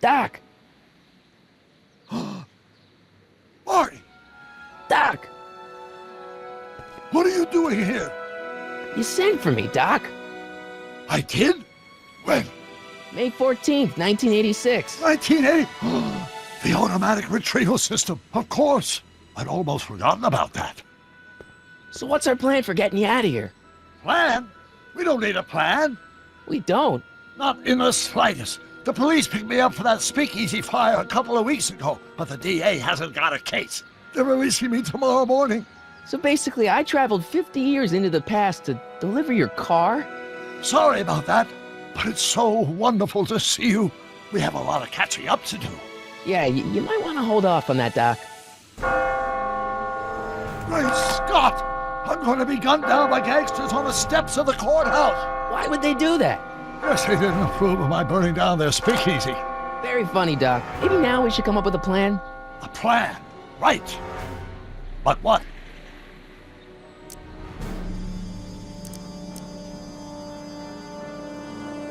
Doc! Marty! Doc! What are you doing here? You sent for me, Doc. I did? When? May 14th, 1986. 1980? The automatic retrieval system, of course. I'd almost forgotten about that. So what's our plan for getting you out of here? Plan? We don't need a plan. We don't. Not in the slightest. The police picked me up for that speakeasy fire a couple of weeks ago, but the DA hasn't got a case. They're releasing me tomorrow morning. So basically, I traveled 50 years into the past to deliver your car? Sorry about that, but it's so wonderful to see you. We have a lot of catching up to do. Yeah, you might want to hold off on that, Doc. Great Scott! I'm going to be gunned down by gangsters on the steps of the courthouse. Why would they do that? Guess they didn't approve of my burning down their speakeasy. Very funny, Doc. Maybe now we should come up with a plan? A plan? Right. But what?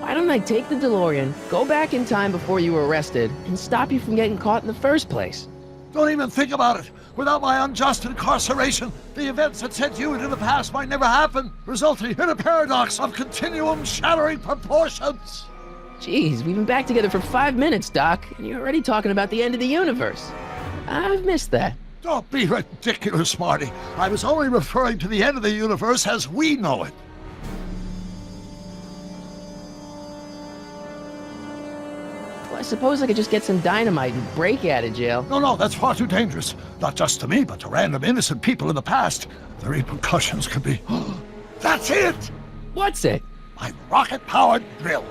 Why don't I take the DeLorean, go back in time before you were arrested, and stop you from getting caught in the first place? Don't even think about it. Without my unjust incarceration, the events that sent you into the past might never happen, resulting in a paradox of continuum-shattering proportions. Jeez, we've been back together for 5 minutes, Doc, and you're already talking about the end of the universe. I've missed that. Don't be ridiculous, Marty. I was only referring to the end of the universe as we know it. Well, I suppose I could just get some dynamite and break out of jail. No, that's far too dangerous. Not just to me, but to random innocent people in the past. The repercussions could be... That's it! What's it? My rocket-powered drill.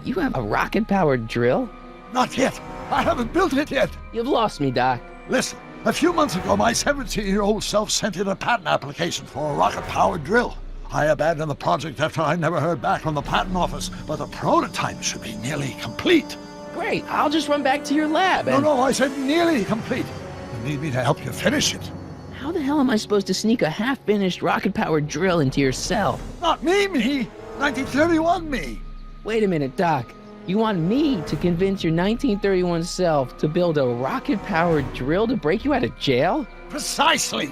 You have a rocket-powered drill? Not yet. I haven't built it yet. You've lost me, Doc. Listen, a few months ago, my 17-year-old self sent in a patent application for a rocket-powered drill. I abandoned the project after I never heard back from the patent office, but the prototype should be nearly complete. Great, I'll just run back to your lab and... No, I said nearly complete. You need me to help you finish it. How the hell am I supposed to sneak a half-finished rocket-powered drill into your cell? Not me. 1931 me. Wait a minute, Doc. You want me to convince your 1931 self to build a rocket-powered drill to break you out of jail? Precisely.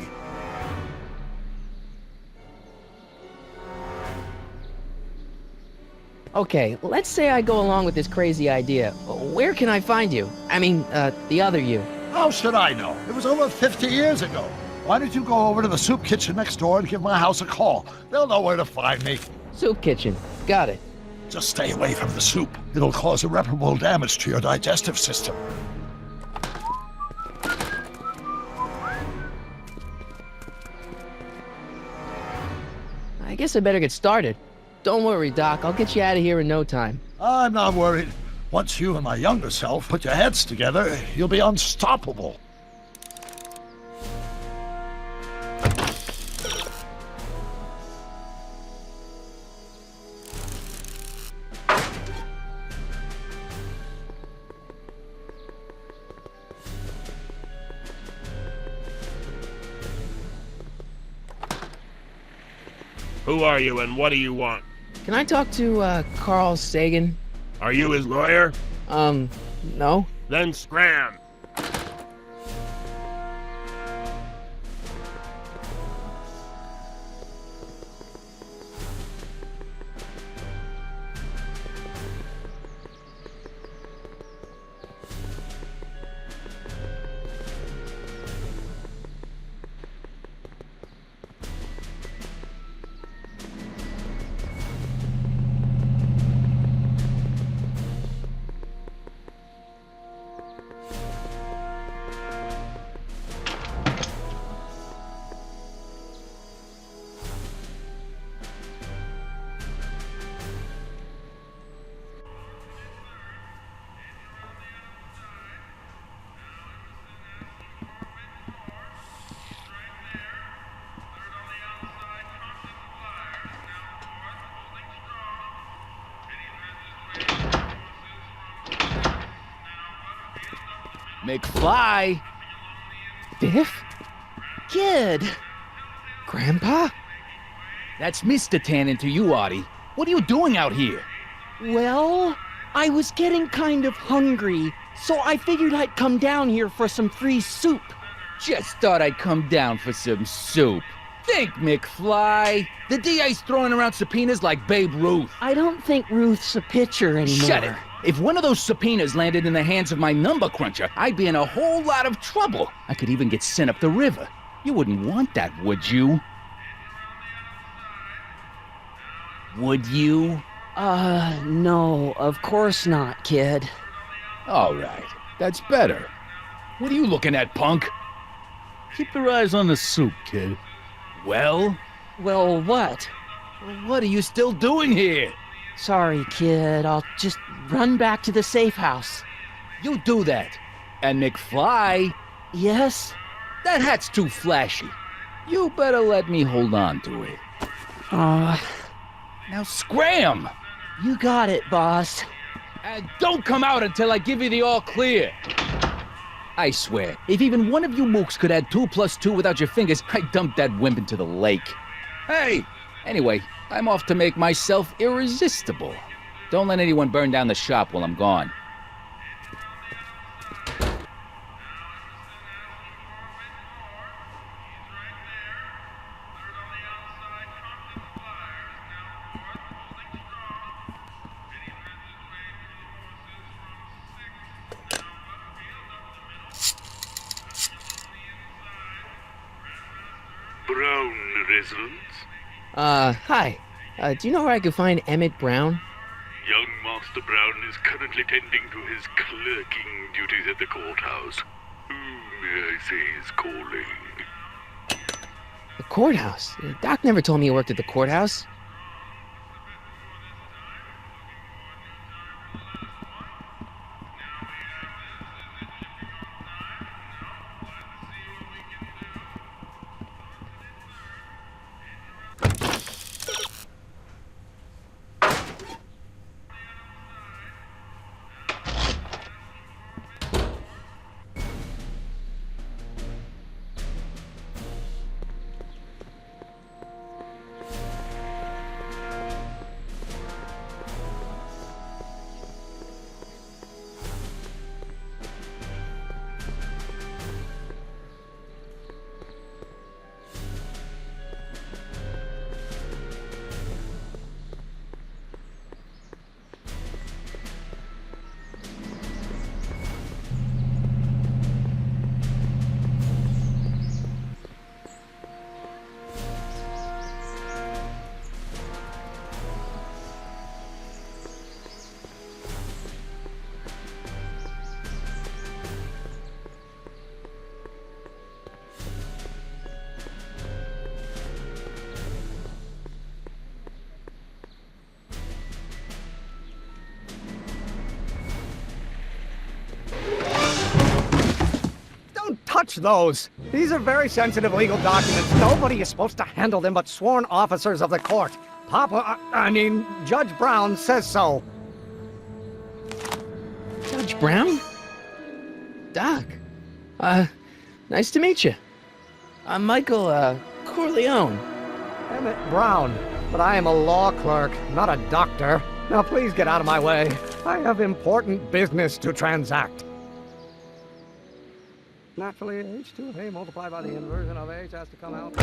Okay, let's say I go along with this crazy idea. Where can I find you? I mean, the other you. How should I know? It was over 50 years ago. Why don't you go over to the soup kitchen next door and give my house a call? They'll know where to find me. Soup kitchen. Got it. Just stay away from the soup. It'll cause irreparable damage to your digestive system. I guess I better get started. Don't worry, Doc. I'll get you out of here in no time. I'm not worried. Once you and my younger self put your heads together, you'll be unstoppable. Who are you and what do you want? Can I talk to, Carl Sagan? Are you his lawyer? No. Then scram. McFly! Biff? Kid! Grandpa? That's Mr. Tannen to you, Artie. What are you doing out here? Well, I was getting kind of hungry, so I figured I'd come down here for some free soup. Just thought I'd come down for some soup. Think, McFly. The DA's throwing around subpoenas like Babe Ruth. I don't think Ruth's a pitcher anymore. Shut it. If one of those subpoenas landed in the hands of my number cruncher, I'd be in a whole lot of trouble. I could even get sent up the river. You wouldn't want that, would you? Would you? No, of course not, kid. All right, that's better. What are you looking at, punk? Keep your eyes on the soup, kid. Well, Well, what? what are you still doing here? Sorry, kid. I'll just run back to the safe house. You do that. And McFly, Yes? that hat's too flashy. You better let me hold on to it. Now scram! You got it, boss. And don't come out until I give you the all clear. I swear, if even one of you mooks could add 2 + 2 without your fingers, I'd dump that wimp into the lake. Hey! Anyway, I'm off to make myself irresistible. Don't let anyone burn down the shop while I'm gone. Brown residence. Hi. Do you know where I could find Emmett Brown? Young Master Brown is currently tending to his clerking duties at the courthouse. Who may I say is calling? The courthouse? Doc never told me he worked at the courthouse. Touch those. These are very sensitive legal documents. Nobody is supposed to handle them but sworn officers of the court. Judge Brown says so. Judge Brown? Doc. Nice to meet you. I'm Michael, Corleone. Emmett Brown. But I am a law clerk, not a doctor. Now please get out of my way. I have important business to transact. Naturally, H2A multiplied by the inversion of H has to come out.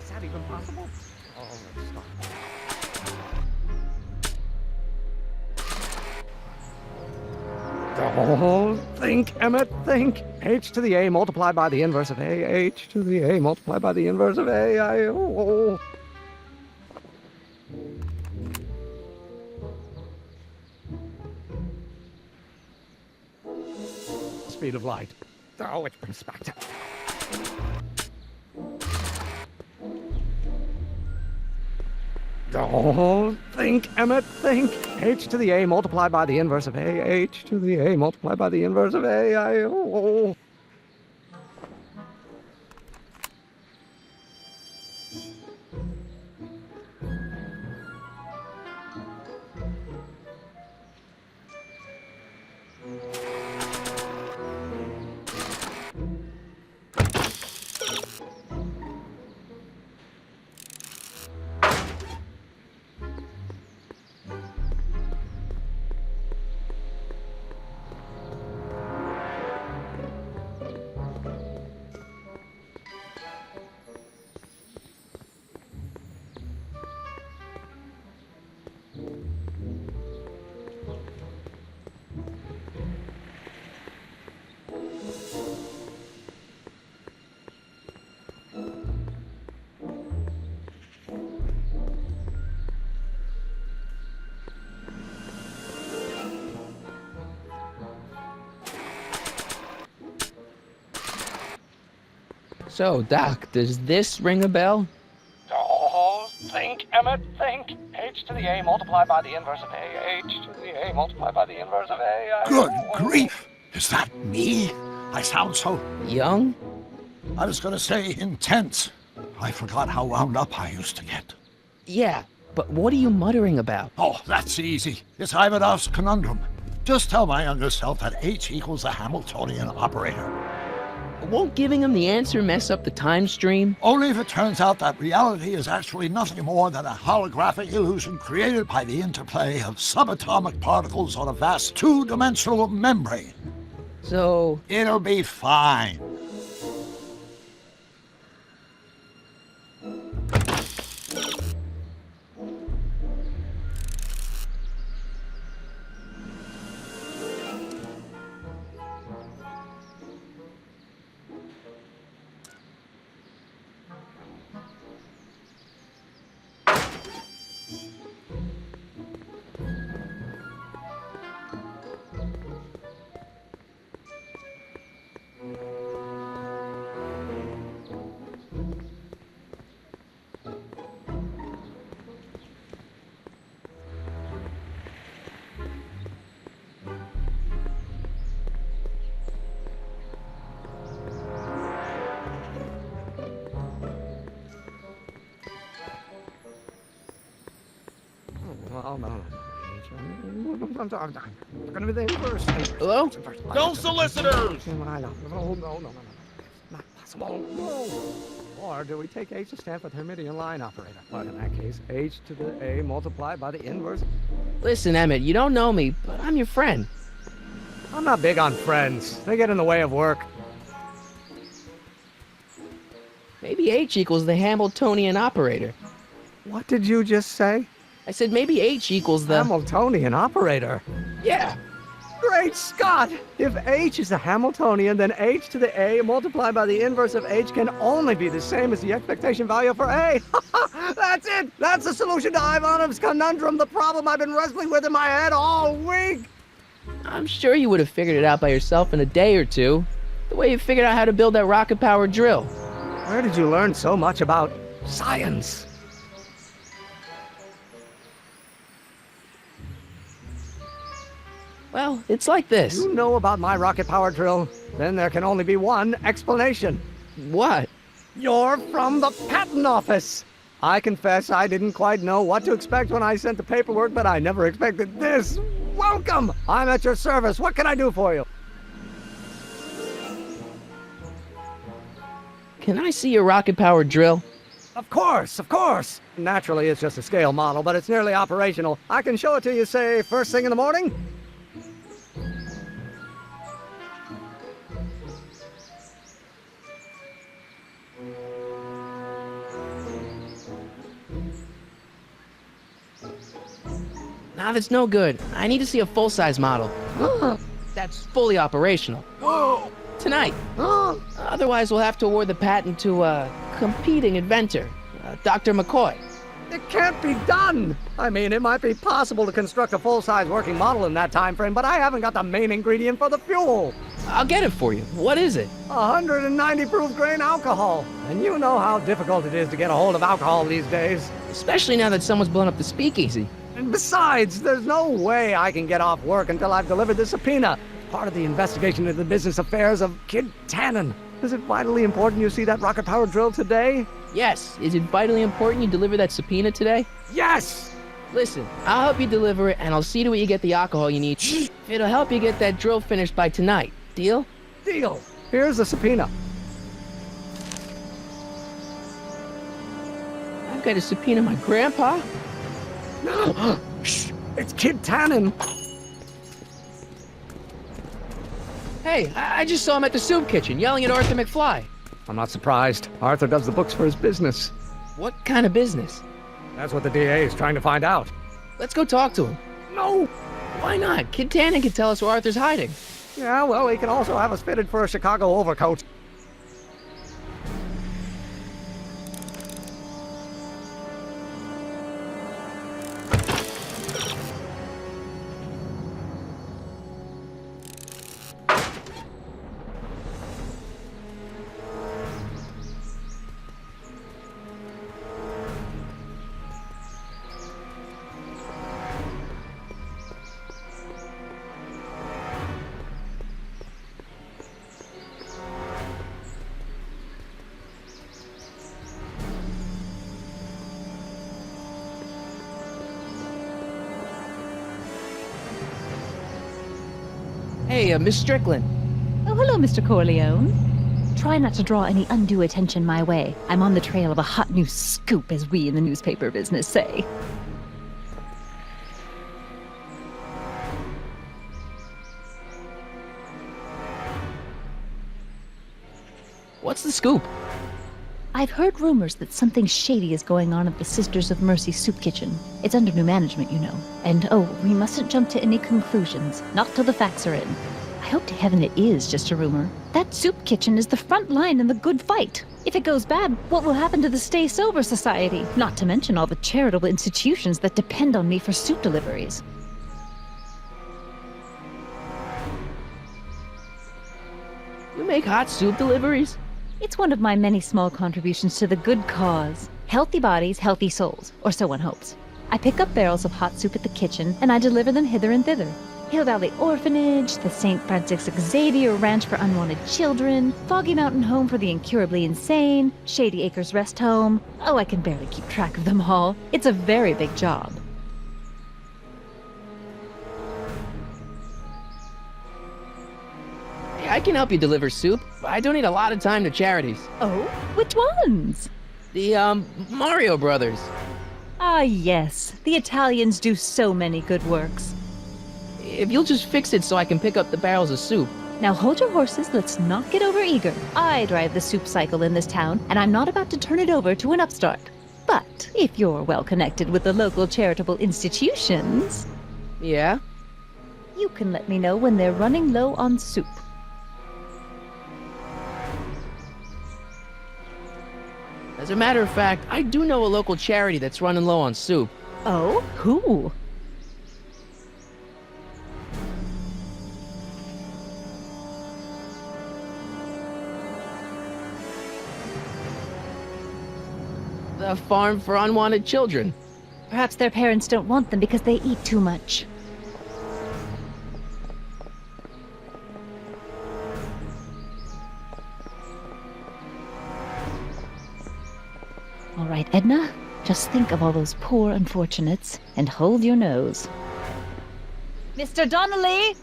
Is that even possible? Oh, let's stop. Don't think, Emmett, think. H to the A multiplied by the inverse of A. H to the A multiplied by the inverse of A. Speed of light. Oh, which brings us back to... Don't think, Emmett, think. H to the A multiplied by the inverse of A. H to the A multiplied by the inverse of A. Oh. So, Doc, does this ring a bell? Oh, think, Emmett, think. H to the A multiplied by the inverse of A. H to the A multiplied by the inverse of A. Good grief! Is that me? I sound so... Young? I was gonna say intense. I forgot how wound up I used to get. Yeah, but what are you muttering about? Oh, that's easy. It's Ivanov's conundrum. Just tell my younger self that H equals the Hamiltonian operator. Won't giving him the answer mess up the time stream? Only if it turns out that reality is actually nothing more than a holographic illusion created by the interplay of subatomic particles on a vast two-dimensional membrane. So, It'll be fine. Oh, no. I'm gonna be the inverse. hello? No solicitors! No. Not possible. No. Or do we take H to stand for the Hermitian line operator? But in that case, H to the A multiplied by the inverse. Listen, Emmett, you don't know me, but I'm your friend. I'm not big on friends. They get in the way of work. Maybe H equals the Hamiltonian operator. What did you just say? I said maybe H equals the... Hamiltonian operator. Yeah. Great Scott! If H is a Hamiltonian, then H to the A multiplied by the inverse of H can only be the same as the expectation value for A. That's it! That's the solution to Ivanov's conundrum, the problem I've been wrestling with in my head all week! I'm sure you would have figured it out by yourself in a day or two. The way you figured out how to build that rocket-powered drill. Where did you learn so much about science? Well, it's like this. You know about my rocket-powered drill? Then there can only be one explanation. What? You're from the patent office! I confess I didn't quite know what to expect when I sent the paperwork, but I never expected this. Welcome! I'm at your service. What can I do for you? Can I see your rocket-powered drill? Of course, of course! Naturally, it's just a scale model, but it's nearly operational. I can show it to you, say, first thing in the morning? Nah, that's no good. I need to see a full-size model. That's fully operational. Tonight. Otherwise, we'll have to award the patent to a competing inventor, Dr. McCoy. It can't be done! I mean, it might be possible to construct a full-size working model in that time frame, but I haven't got the main ingredient for the fuel. I'll get it for you. What is it? 190 proof grain alcohol. And you know how difficult it is to get a hold of alcohol these days. Especially now that someone's blown up the speakeasy. And besides, there's no way I can get off work until I've delivered the subpoena. Part of the investigation into the business affairs of Kid Tannen. Is it vitally important you see that rocket power drill today? Yes. Is it vitally important you deliver that subpoena today? Yes! Listen, I'll help you deliver it, and I'll see to it you get the alcohol you need. It'll help you get that drill finished by tonight. Deal? Deal. Here's the subpoena. I've got to subpoena my grandpa? Shh! It's Kid Tannen. Hey, I just saw him at the soup kitchen, yelling at Arthur McFly. I'm not surprised. Arthur does the books for his business. What kind of business? That's what the DA is trying to find out. Let's go talk to him. No! Why not? Kid Tannen can tell us where Arthur's hiding. Yeah, well, he can also have us fitted for a Chicago overcoat. Hey, Miss Strickland. Oh, hello, Mr. Corleone. Try not to draw any undue attention my way. I'm on the trail of a hot new scoop, as we in the newspaper business say. What's the scoop? I've heard rumors that something shady is going on at the Sisters of Mercy soup kitchen. It's under new management, you know. And oh, we mustn't jump to any conclusions, not till the facts are in. I hope to heaven it is just a rumor. That soup kitchen is the front line in the good fight. If it goes bad, what will happen to the Stay Sober Society? Not to mention all the charitable institutions that depend on me for soup deliveries. You make hot soup deliveries? It's one of my many small contributions to the good cause. Healthy bodies, healthy souls, or so one hopes. I pick up barrels of hot soup at the kitchen, and I deliver them hither and thither. Hill Valley Orphanage, the St. Francis Xavier Ranch for Unwanted Children, Foggy Mountain Home for the Incurably Insane, Shady Acres Rest Home. Oh, I can barely keep track of them all. It's a very big job. I can help you deliver soup. I donate a lot of time to charities. Oh? Which ones? The, Mario Brothers. Ah, yes. The Italians do so many good works. If you'll just fix it so I can pick up the barrels of soup. Now hold your horses, let's not get overeager. I drive the soup cycle in this town, and I'm not about to turn it over to an upstart. But if you're well connected with the local charitable institutions... Yeah? You can let me know when they're running low on soup. As a matter of fact, I do know a local charity that's running low on soup. Oh? Who? The Farm for Unwanted Children. Perhaps their parents don't want them because they eat too much. All right, Edna, just think of all those poor unfortunates and hold your nose. Mr. Donnelly!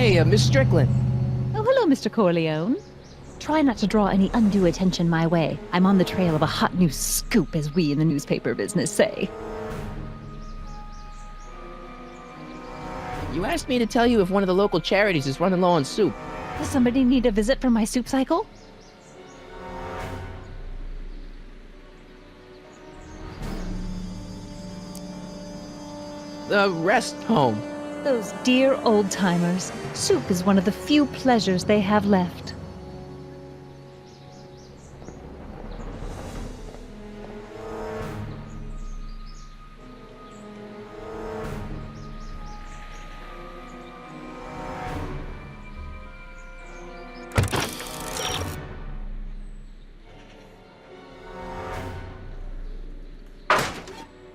Hey, Miss Strickland. Oh, hello, Mr. Corleone. Try not to draw any undue attention my way. I'm on the trail of a hot new scoop, as we in the newspaper business say. You asked me to tell you if one of the local charities is running low on soup. Does somebody need a visit from my soup cycle? The rest home. Those dear old-timers. Soup is one of the few pleasures they have left.